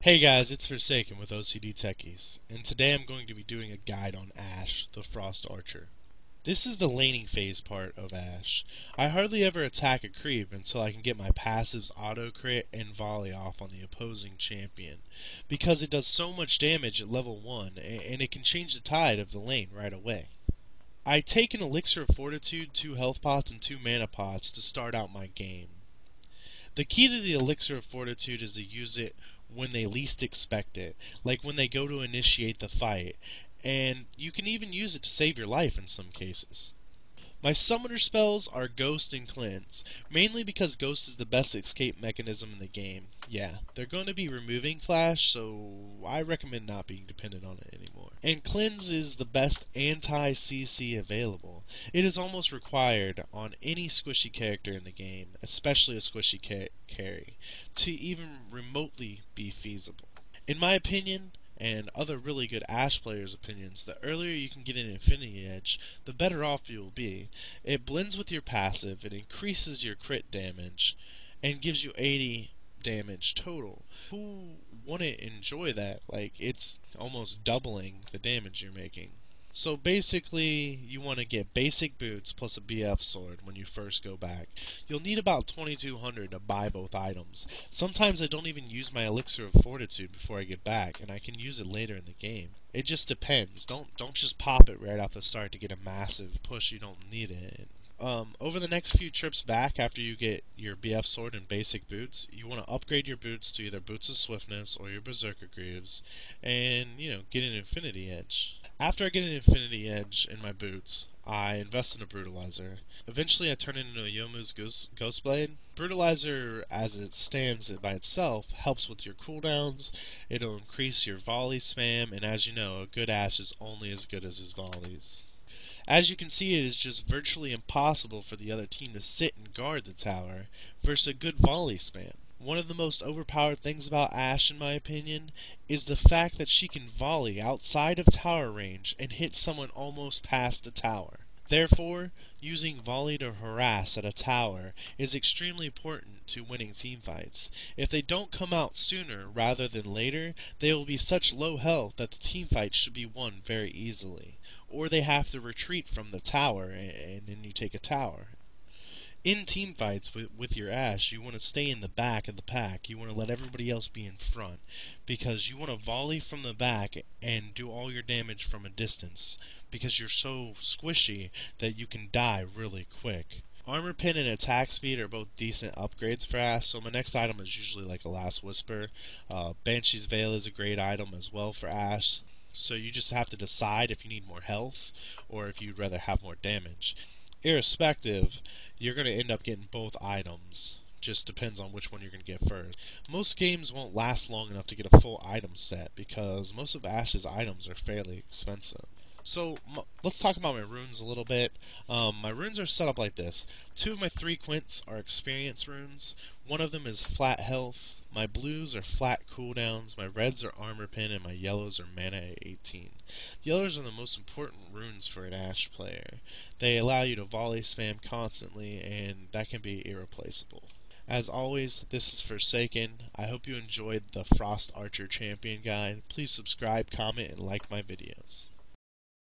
Hey guys, it's Forsaken with OCD Techies, and today I'm going to be doing a guide on Ashe, the Frost Archer. This is the laning phase part of Ashe. I hardly ever attack a creep until I can get my passives auto crit and volley off on the opposing champion, because it does so much damage at level 1 and it can change the tide of the lane right away. I take an Elixir of Fortitude, 2 health pots, and 2 mana pots to start out my game. The key to the Elixir of Fortitude is to use it when they least expect it, like when they go to initiate the fight, and you can even use it to save your life in some cases. My summoner spells are Ghost and Cleanse, mainly because Ghost is the best escape mechanism in the game. Yeah, they're going to be removing Flash, so I recommend not being dependent on it anymore. And Cleanse is the best anti-CC available. It is almost required on any squishy character in the game, especially a squishy carry, to even remotely be feasible. In my opinion, and other really good Ashe players' opinions, the earlier you can get an Infinity Edge, the better off you will be. It blends with your passive, it increases your crit damage, and gives you 80 damage total. Who wouldn't enjoy that? Like, it's almost doubling the damage you're making. So basically, you want to get basic boots plus a BF sword when you first go back. You'll need about 2200 to buy both items. Sometimes I don't even use my Elixir of Fortitude before I get back, and I can use it later in the game. It just depends. Don't just pop it right off the start to get a massive push. You don't need it. Over the next few trips back after you get your BF sword and basic boots, you want to upgrade your boots to either Boots of Swiftness or your Berserker Greaves, and, get an Infinity Edge. After I get an Infinity Edge in my boots, I invest in a Brutalizer. Eventually I turn it into a Yomu's Ghostblade. Brutalizer, as it stands by itself, helps with your cooldowns, it'll increase your volley spam, and as you know, a good Ashe is only as good as his volleys. As you can see, it is just virtually impossible for the other team to sit and guard the tower versus a good volley spam. One of the most overpowered things about Ashe, in my opinion, is the fact that she can volley outside of tower range and hit someone almost past the tower. Therefore, using volley to harass at a tower is extremely important to winning teamfights. If they don't come out sooner rather than later, they will be such low health that the teamfight should be won very easily. Or they have to retreat from the tower, and then you take a tower. In team fights with your Ashe, you want to stay in the back of the pack. You want to let everybody else be in front, because you want to volley from the back and do all your damage from a distance, because you're so squishy that you can die really quick. Armor Pin and Attack Speed are both decent upgrades for Ashe, so my next item is usually like a Last Whisper. Banshee's Veil is a great item as well for Ashe, so you just have to decide if you need more health or if you'd rather have more damage. Irrespective, you're going to end up getting both items. Just depends on which one you're going to get first. Most games won't last long enough to get a full item set because most of Ashe's items are fairly expensive. So let's talk about my runes a little bit. My runes are set up like this. Two of my 3 quints are experience runes. One of them is flat health. My blues are flat cooldowns. My reds are armor pin, and my yellows are mana at 18. The yellows are the most important runes for an Ashe player. They allow you to volley spam constantly, and that can be irreplaceable. As always, this is Forsaken. I hope you enjoyed the Frost Archer Champion Guide. Please subscribe, comment, and like my videos.